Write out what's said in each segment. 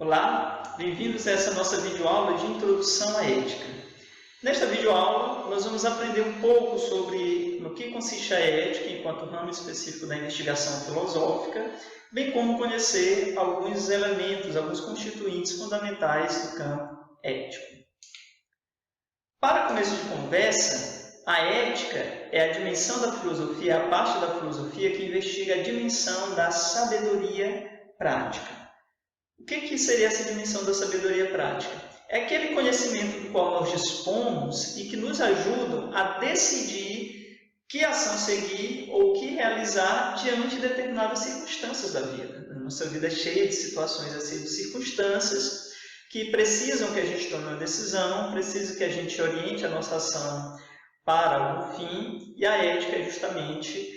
Olá, bem-vindos a essa nossa videoaula de Introdução à Ética. Nesta videoaula, nós vamos aprender um pouco sobre no que consiste a ética enquanto ramo específico da investigação filosófica, bem como conhecer alguns elementos, alguns constituintes fundamentais do campo ético. Para começo de conversa, a ética é a dimensão da filosofia, a parte da filosofia que investiga a dimensão da sabedoria prática. O que seria essa dimensão da sabedoria prática? É aquele conhecimento do qual nós dispomos e que nos ajudam a decidir que ação seguir ou que realizar diante de determinadas circunstâncias da vida. A nossa vida é cheia de situações, é cheia de circunstâncias que precisam que a gente tome uma decisão, precisam que a gente oriente a nossa ação para algum fim, e a ética é justamente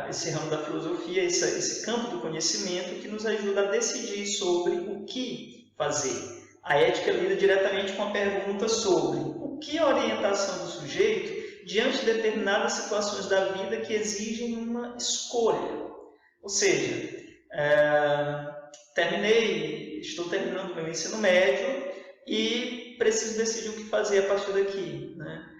esse ramo da filosofia, esse campo do conhecimento que nos ajuda a decidir sobre o que fazer. A ética lida diretamente com a pergunta sobre o que a orientação do sujeito diante de determinadas situações da vida que exigem uma escolha. Ou seja, estou terminando meu ensino médio e preciso decidir o que fazer a partir daqui, né?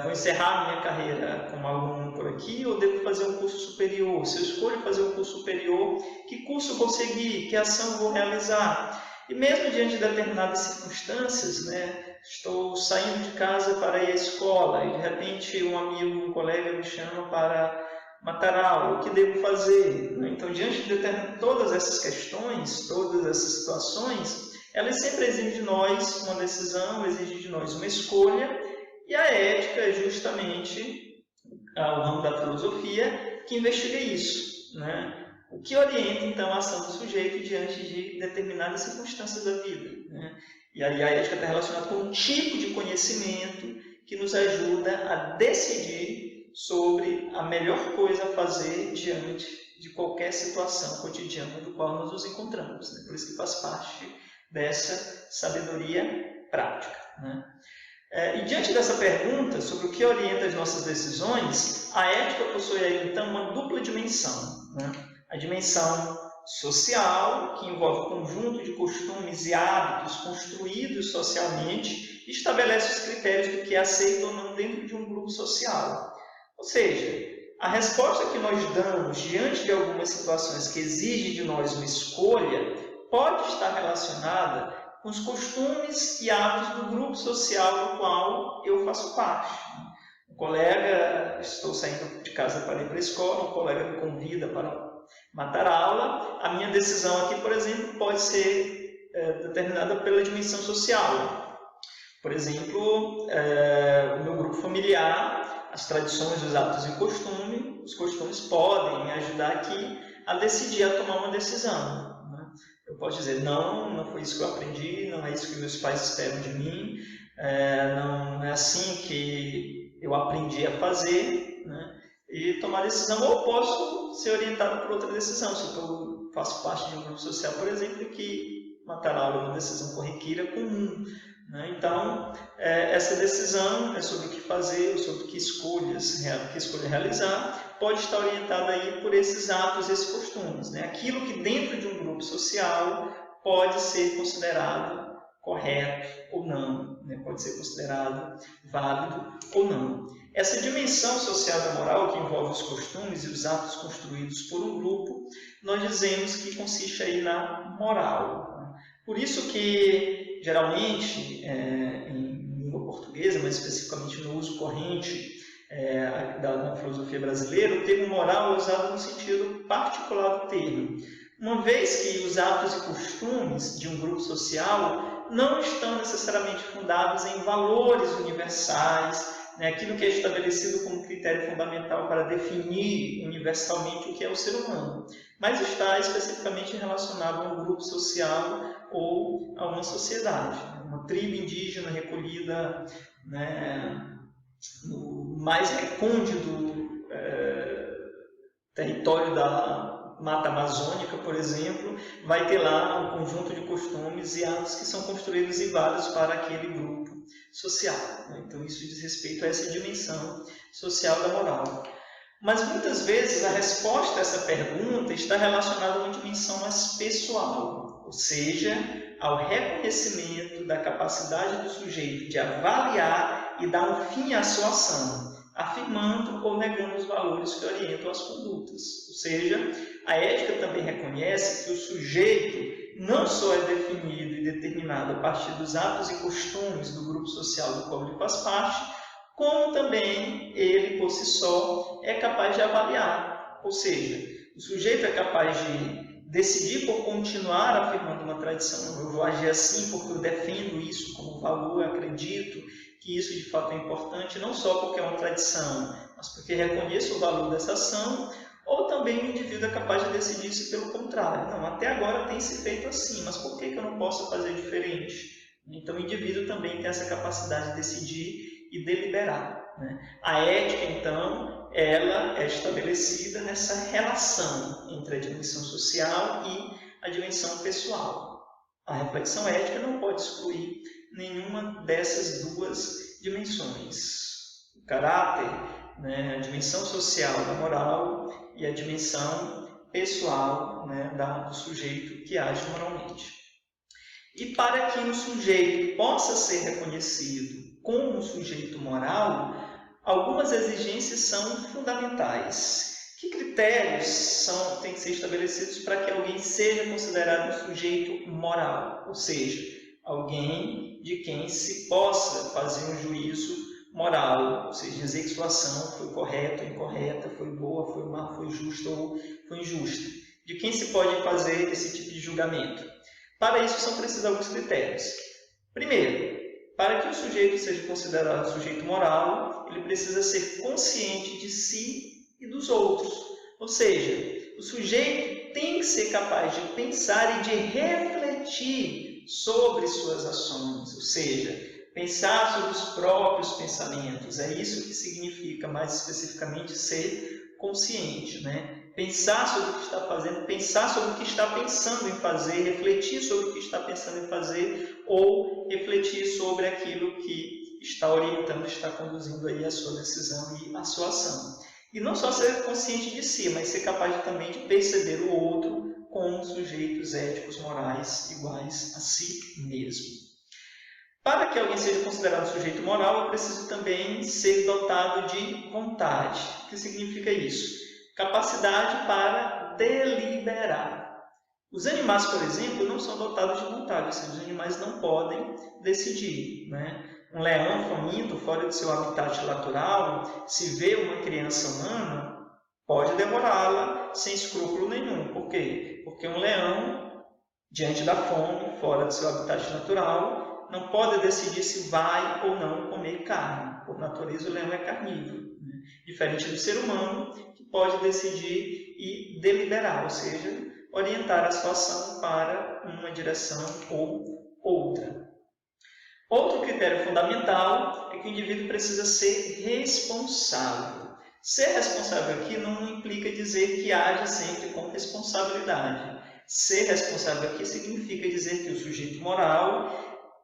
Vou encerrar minha carreira como aluno por aqui ou devo fazer um curso superior? Se eu escolho fazer um curso superior, que curso vou seguir? Que ação vou realizar? E mesmo diante de determinadas circunstâncias, né, estou saindo de casa para ir à escola e de repente um amigo, um colega me chama para matar aula, o que devo fazer? Então, diante de todas essas questões, todas essas situações, elas sempre exigem de nós uma decisão, exigem de nós uma escolha. E a ética é justamente o ramo da filosofia que investiga isso, né? O que orienta, então, a ação do sujeito diante de determinadas circunstâncias da vida, né? E aí a ética está relacionada com um tipo de conhecimento que nos ajuda a decidir sobre a melhor coisa a fazer diante de qualquer situação cotidiana do qual nós nos encontramos, né? Por isso que faz parte dessa sabedoria prática, né? E diante dessa pergunta sobre o que orienta as nossas decisões, a ética possui aí, então, uma dupla dimensão, né? A dimensão social, que envolve o conjunto de costumes e hábitos construídos socialmente e estabelece os critérios do que é aceito ou não dentro de um grupo social. Ou seja, a resposta que nós damos diante de algumas situações que exigem de nós uma escolha pode estar relacionada com os costumes e hábitos do grupo social no qual eu faço parte. Um colega, estou saindo de casa para ir para a escola, um colega me convida para matar a aula, a minha decisão aqui, por exemplo, pode ser determinada pela dimensão social. Por exemplo, o meu grupo familiar, as tradições, os hábitos e os costumes podem me ajudar aqui a decidir, a tomar uma decisão. Eu posso dizer, não foi isso que eu aprendi, não é isso que meus pais esperam de mim, não é assim que eu aprendi a fazer, né? E tomar decisão, ou posso ser orientado por outra decisão, se eu faço parte de um grupo social, por exemplo, que matar a aula é uma decisão corriqueira comum, né? Então, essa decisão é sobre o que fazer, sobre que escolha realizar, pode estar orientada aí por esses atos, esses costumes, né? Aquilo que dentro de um grupo social pode ser considerado correto ou não, né? Pode ser considerado válido ou não. Essa dimensão social da moral, que envolve os costumes e os atos construídos por um grupo, nós dizemos que consiste aí na moral, né? Por isso que, geralmente, em língua portuguesa, mas especificamente no uso corrente da filosofia brasileira, o termo moral é usado no sentido particular do termo, uma vez que os atos e costumes de um grupo social não estão necessariamente fundados em valores universais, né, aquilo que é estabelecido como critério fundamental para definir universalmente o que é o ser humano, mas está especificamente relacionado a um grupo social ou a uma sociedade, uma tribo indígena recolhida, né, no mais recôndito território da Mata Amazônica, por exemplo, vai ter lá um conjunto de costumes e atos que são construídos e válidos para aquele grupo social. Então, isso diz respeito a essa dimensão social da moral. Mas muitas vezes a resposta a essa pergunta está relacionada a uma dimensão mais pessoal, ou seja, ao reconhecimento da capacidade do sujeito de avaliar e dar um fim à sua ação, afirmando ou negando os valores que orientam as condutas. Ou seja, a ética também reconhece que o sujeito não só é definido e determinado a partir dos atos e costumes do grupo social do qual ele faz parte, como também ele, por si só, é capaz de avaliar. Ou seja, o sujeito é capaz de decidir por continuar afirmando uma tradição. Eu vou agir assim porque eu defendo isso como valor, eu acredito que isso de fato é importante, não só porque é uma tradição, mas porque reconheço o valor dessa ação, ou também o indivíduo é capaz de decidir se pelo contrário. Não, até agora tem se feito assim, mas por que eu não posso fazer diferente? Então o indivíduo também tem essa capacidade de decidir e deliberar, né? A ética, então, ela é estabelecida nessa relação entre a dimensão social e a dimensão pessoal. A reflexão ética não pode excluir nenhuma dessas duas dimensões. O caráter, né, a dimensão social da moral e a dimensão pessoal, né, do sujeito que age moralmente. E para que um sujeito possa ser reconhecido como um sujeito moral, algumas exigências são fundamentais. Que critérios têm que ser estabelecidos para que alguém seja considerado um sujeito moral? Ou seja, alguém de quem se possa fazer um juízo moral, ou seja, dizer que sua ação foi correta ou incorreta, foi boa, foi má, foi justa ou foi injusta. De quem se pode fazer esse tipo de julgamento? Para isso são precisos alguns critérios. Primeiro, para que o sujeito seja considerado sujeito moral, ele precisa ser consciente de si e dos outros. Ou seja, o sujeito tem que ser capaz de pensar e de refletir sobre suas ações, ou seja, pensar sobre os próprios pensamentos. É isso que significa, mais especificamente, ser consciente, né? Pensar sobre o que está fazendo, pensar sobre o que está pensando em fazer, refletir sobre o que está pensando em fazer ou refletir sobre aquilo que está orientando, está conduzindo aí a sua decisão e a sua ação. E não só ser consciente de si, mas ser capaz também de perceber o outro como sujeitos éticos, morais, iguais a si mesmo. Para que alguém seja considerado sujeito moral, é preciso também ser dotado de vontade. O que significa isso? Capacidade para deliberar. Os animais, por exemplo, não são dotados de vontade, ou seja, os animais não podem decidir, né? Um leão faminto, fora do seu habitat natural, se vê uma criança humana, pode devorá-la sem escrúpulo nenhum. Por quê? Porque um leão, diante da fome, fora do seu habitat natural, não pode decidir se vai ou não comer carne. Por natureza, o leão é carnívoro, né? Diferente do ser humano, que pode decidir e deliberar, ou seja, orientar a sua ação para uma direção ou outra. Outro critério fundamental é que o indivíduo precisa ser responsável. Ser responsável aqui não implica dizer que age sempre com responsabilidade. Ser responsável aqui significa dizer que o sujeito moral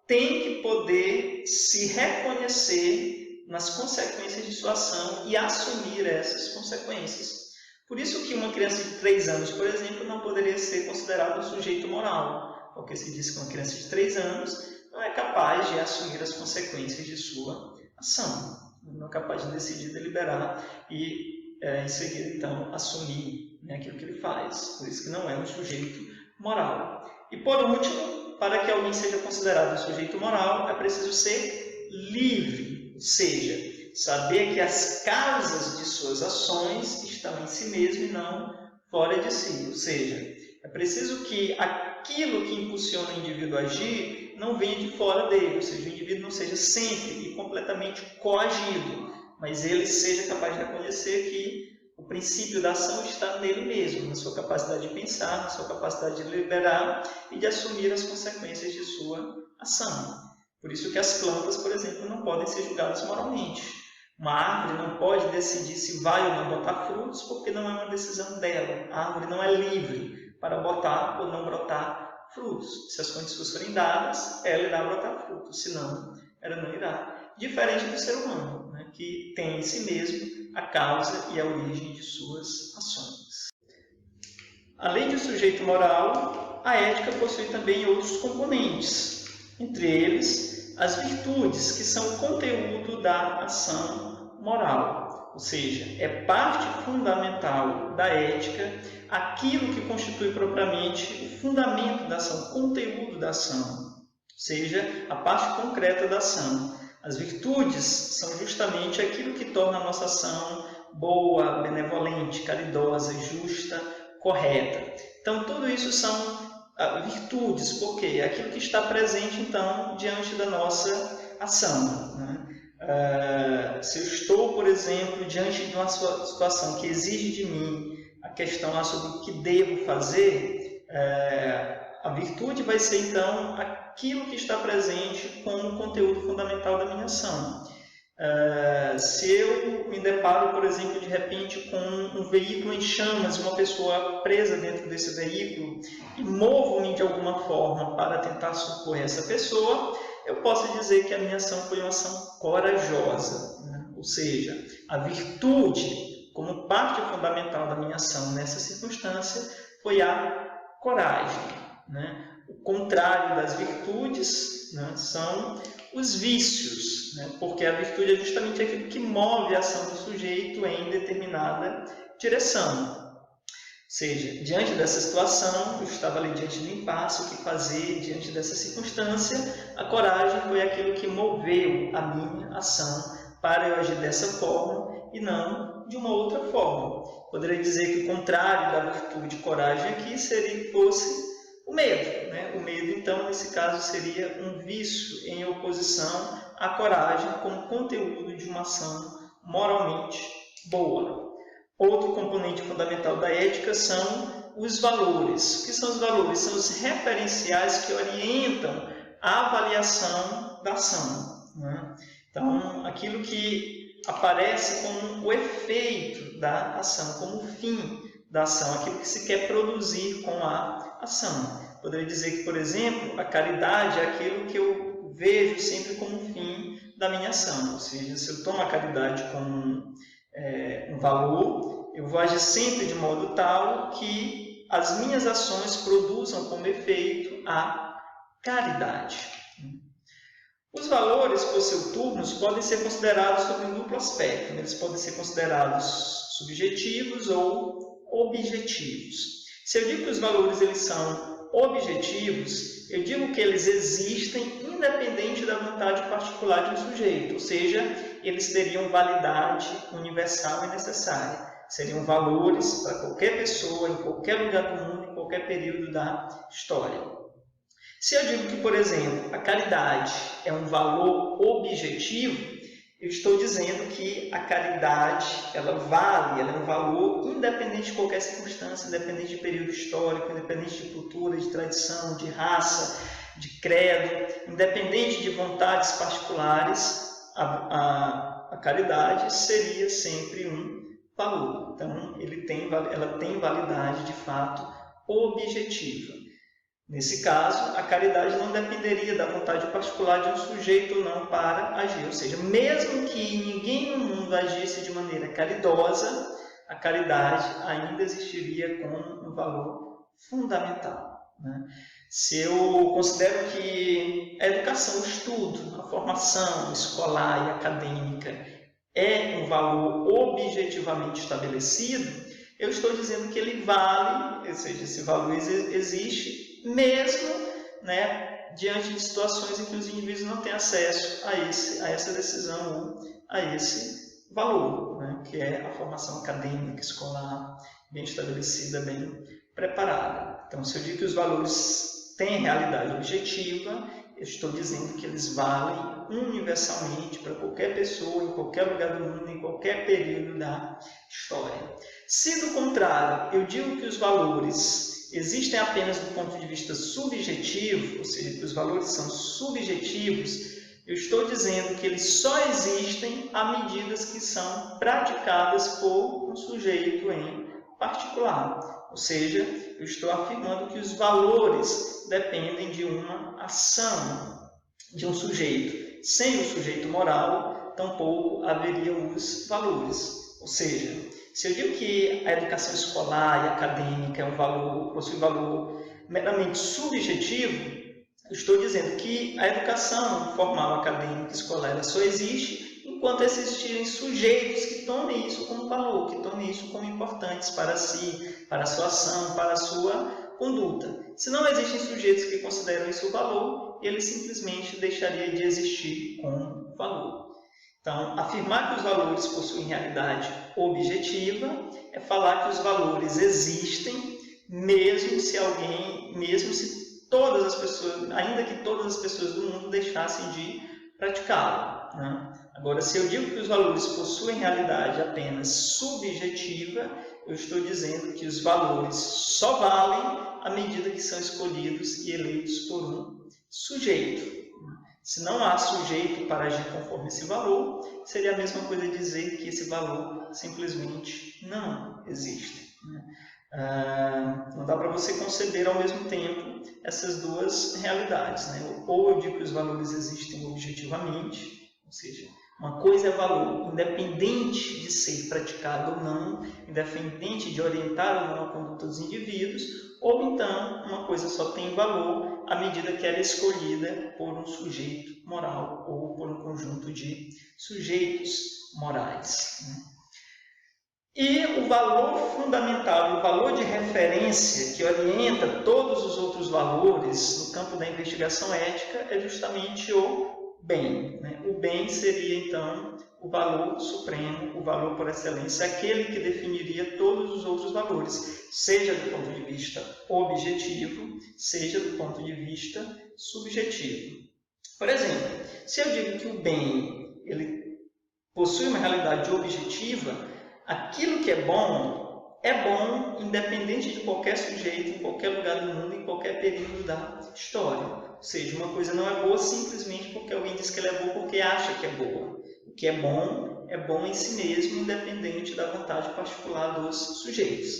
tem que poder se reconhecer nas consequências de sua ação e assumir essas consequências. Por isso que uma criança de 3 anos, por exemplo, não poderia ser considerada um sujeito moral, porque se diz que uma criança de 3 anos não é capaz de assumir as consequências de sua ação, não é capaz de decidir, deliberar e, em seguida, então, assumir, né, aquilo que ele faz. Por isso que não é um sujeito moral. E, por último, para que alguém seja considerado um sujeito moral, é preciso ser livre, ou seja, saber que as causas de suas ações estão em si mesmo e não fora de si. Ou seja, é preciso que aquilo que impulsiona o indivíduo a agir não venha de fora dele, ou seja, o indivíduo não seja sempre e completamente coagido, mas ele seja capaz de reconhecer que o princípio da ação está nele mesmo, na sua capacidade de pensar, na sua capacidade de deliberar e de assumir as consequências de sua ação. Por isso que as plantas, por exemplo, não podem ser julgadas moralmente. Uma árvore não pode decidir se vai ou não botar frutos, porque não é uma decisão dela. A árvore não é livre para botar ou não brotar frutos. Se as condições forem dadas, ela irá brotar frutos, senão ela não irá. Diferente do ser humano, né, que tem em si mesmo a causa e a origem de suas ações. Além do sujeito moral, a ética possui também outros componentes, entre eles as virtudes, que são o conteúdo da ação moral, ou seja, é parte fundamental da ética aquilo que constitui propriamente o fundamento da ação, o conteúdo da ação, ou seja, a parte concreta da ação. As virtudes são justamente aquilo que torna a nossa ação boa, benevolente, caridosa, justa, correta. Então, tudo isso são virtudes, porque é aquilo que está presente, então, diante da nossa ação, né? Se eu estou, por exemplo, diante de uma situação que exige de mim a questão lá sobre o que devo fazer, a virtude vai ser, então, aquilo que está presente como conteúdo fundamental da minha ação. Se eu me deparo, por exemplo, de repente com um veículo em chamas, uma pessoa presa dentro desse veículo e movo-me de alguma forma para tentar socorrer essa pessoa, eu posso dizer que a minha ação foi uma ação corajosa, né? Ou seja, a virtude, como parte fundamental da minha ação nessa circunstância, foi a coragem, né? O contrário das virtudes, né, são os vícios, né? Porque a virtude é justamente aquilo que move a ação do sujeito em determinada direção. Ou seja, diante dessa situação, eu estava ali diante do impasse, o que fazer diante dessa circunstância, a coragem foi aquilo que moveu a minha ação para eu agir dessa forma e não de uma outra forma. Poderia dizer que o contrário da virtude, coragem, aqui fosse o medo, né? O medo, então, nesse caso, seria um vício em oposição à coragem como conteúdo de uma ação moralmente boa. Outro componente fundamental da ética são os valores. O que são os valores? São os referenciais que orientam a avaliação da ação, né? Então, aquilo que aparece como o efeito da ação, como o fim da ação, aquilo que se quer produzir com a ação. Poderia dizer que, por exemplo, a caridade é aquilo que eu vejo sempre como fim da minha ação. Ou seja, se eu tomo a caridade como um valor, eu vou agir sempre de modo tal que as minhas ações produzam como efeito a caridade. Os valores, por seu turno, podem ser considerados sob um duplo aspecto. Eles podem ser considerados subjetivos ou objetivos. Se eu digo que os valores eles são objetivos, eu digo que eles existem independente da vontade particular de um sujeito, ou seja, eles teriam validade universal e necessária. Seriam valores para qualquer pessoa, em qualquer lugar do mundo, em qualquer período da história. Se eu digo que, por exemplo, a caridade é um valor objetivo, eu estou dizendo que a caridade, ela vale, ela é um valor independente de qualquer circunstância, independente de período histórico, independente de cultura, de tradição, de raça, de credo, independente de vontades particulares, a caridade seria sempre um valor. Então, ela tem validade, de fato, objetiva. Nesse caso, a caridade não dependeria da vontade particular de um sujeito ou não para agir. Ou seja, mesmo que ninguém no mundo agisse de maneira caridosa, a caridade ainda existiria como um valor fundamental, né? Se eu considero que a educação, o estudo, a formação escolar e acadêmica é um valor objetivamente estabelecido, eu estou dizendo que ele vale, ou seja, esse valor existe mesmo, né, diante de situações em que os indivíduos não têm acesso a essa decisão ou a esse valor, né, que é a formação acadêmica, escolar, bem estabelecida, bem preparada. Então, se eu digo que os valores têm realidade objetiva, eu estou dizendo que eles valem universalmente para qualquer pessoa, em qualquer lugar do mundo, em qualquer período da história. Se, do contrário, eu digo que os valores existem apenas do ponto de vista subjetivo, ou seja, que os valores são subjetivos, eu estou dizendo que eles só existem à medida que são praticadas por um sujeito em particular. Ou seja, eu estou afirmando que os valores dependem de uma ação de um sujeito. Sem o sujeito moral, tampouco haveriam os valores. Ou seja, se eu digo que a educação escolar e acadêmica possui valor meramente subjetivo, eu estou dizendo que a educação formal, acadêmica, escolar, ela só existe enquanto existirem sujeitos que tomem isso como valor, que tomem isso como importantes para si, para a sua ação, para a sua conduta. Se não existem sujeitos que consideram isso valor, ele simplesmente deixaria de existir como valor. Então, afirmar que os valores possuem realidade objetiva é falar que os valores existem, mesmo se todas as pessoas, ainda que todas as pessoas do mundo deixassem de praticá-lo, né? Agora, se eu digo que os valores possuem realidade apenas subjetiva, eu estou dizendo que os valores só valem à medida que são escolhidos e eleitos por um sujeito. Se não há sujeito para agir conforme esse valor, seria a mesma coisa dizer que esse valor simplesmente não existe. Não dá para você conceber ao mesmo tempo essas duas realidades, né? Ou eu digo que os valores existem objetivamente, ou seja, uma coisa é valor independente de ser praticado ou não, independente de orientar ou não a conduta dos indivíduos, ou então uma coisa só tem valor à medida que ela é escolhida por um sujeito moral ou por um conjunto de sujeitos morais, né? E o valor fundamental, o valor de referência que orienta todos os outros valores no campo da investigação ética é justamente o bem, né? O bem seria, então, o valor supremo, o valor por excelência, aquele que definiria todos os outros valores, seja do ponto de vista objetivo, seja do ponto de vista subjetivo. Por exemplo, se eu digo que o bem ele possui uma realidade objetiva, aquilo que é bom independente de qualquer sujeito, em qualquer lugar do mundo, em qualquer período da história. Ou seja, uma coisa não é boa simplesmente porque alguém diz que ela é boa porque acha que é boa. O que é bom em si mesmo, independente da vontade particular dos sujeitos.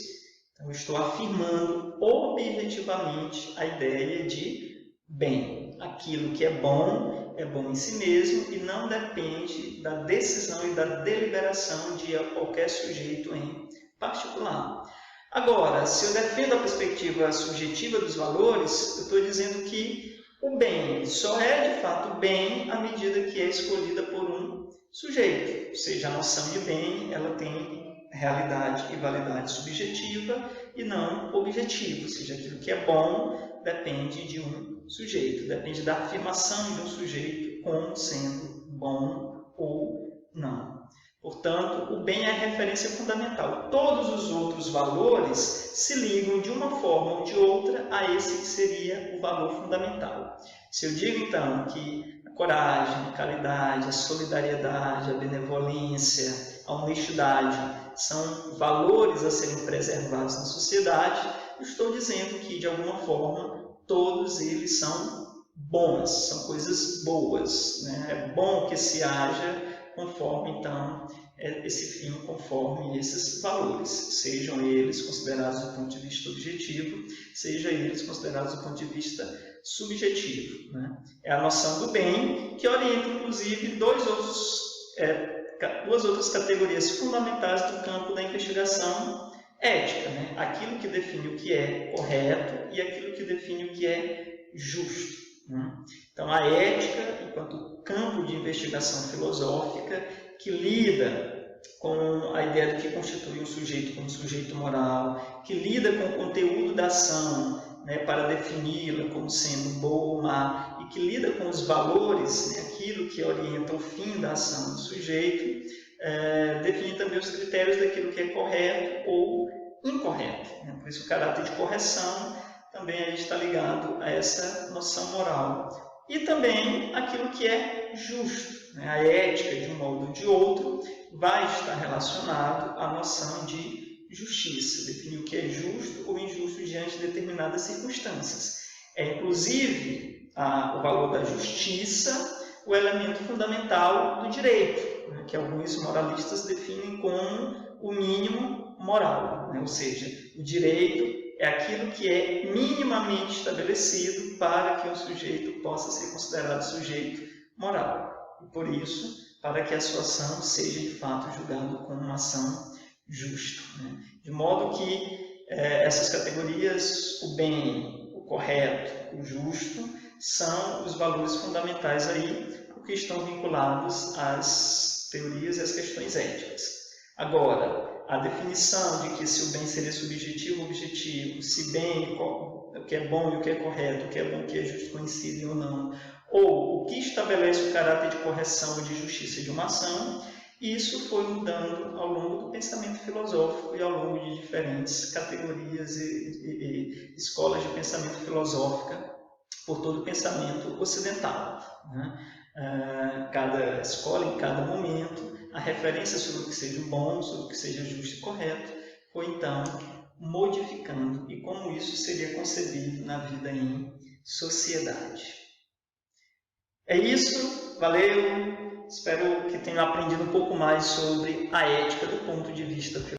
Então, eu estou afirmando objetivamente a ideia de bem. Aquilo que é bom em si mesmo e não depende da decisão e da deliberação de qualquer sujeito em particular. Agora, se eu defendo a perspectiva subjetiva dos valores, eu estou dizendo que o bem só é de fato bem à medida que é escolhida por um sujeito. Ou seja, a noção de bem ela tem realidade e validade subjetiva e não objetiva. Ou seja, aquilo que é bom depende de um sujeito, depende da afirmação de um sujeito como sendo bom ou não. Portanto, o bem é a referência fundamental. Todos os outros valores se ligam de uma forma ou de outra a esse que seria o valor fundamental. Se eu digo, então, que a coragem, a caridade, a solidariedade, a benevolência, a honestidade são valores a serem preservados na sociedade, eu estou dizendo que, de alguma forma, todos eles são bons, são coisas boas, né? É bom que se haja conforme, então, esse fim, conforme esses valores, sejam eles considerados do ponto de vista objetivo, sejam eles considerados do ponto de vista subjetivo, né? É a noção do bem que orienta, inclusive, duas outras categorias fundamentais do campo da investigação ética, né? Aquilo que define o que é correto e aquilo que define o que é justo, né? Então, a ética, enquanto campo de investigação filosófica, que lida com a ideia do que constitui um sujeito como sujeito moral, que lida com o conteúdo da ação, né, para defini-la como sendo boa ou má, e que lida com os valores, né, aquilo que orienta o fim da ação do sujeito, define também os critérios daquilo que é correto ou incorreto, né? Por isso o caráter de correção também está ligado a essa noção moral. E também aquilo que é justo, né? A ética, de um modo ou de outro, vai estar relacionado à noção de justiça, definir o que é justo ou injusto diante de determinadas circunstâncias. É, inclusive, o valor da justiça o elemento fundamental do direito, né? Que alguns moralistas definem como o mínimo moral, né? Ou seja, o direito é aquilo que é minimamente estabelecido para que um sujeito possa ser considerado sujeito moral. E por isso, para que a sua ação seja de fato julgada como uma ação justa, né? De modo que essas categorias, o bem, o correto, o justo, são os valores fundamentais aí, porque estão vinculados às teorias e às questões éticas. Agora, a definição de que se o bem seria subjetivo ou objetivo, se bem, o que é bom e o que é correto, o que é bom e o que é justo coincidem ou não, ou o que estabelece o caráter de correção ou de justiça de uma ação, isso foi mudando ao longo do pensamento filosófico e ao longo de diferentes categorias e escolas de pensamento filosófica por todo o pensamento ocidental, né? Cada escola, em cada momento, a referência sobre o que seja bom, sobre o que seja justo e correto, foi então modificando e como isso seria concebido na vida em sociedade. É isso, valeu! Espero que tenham aprendido um pouco mais sobre a ética do ponto de vista filosófico.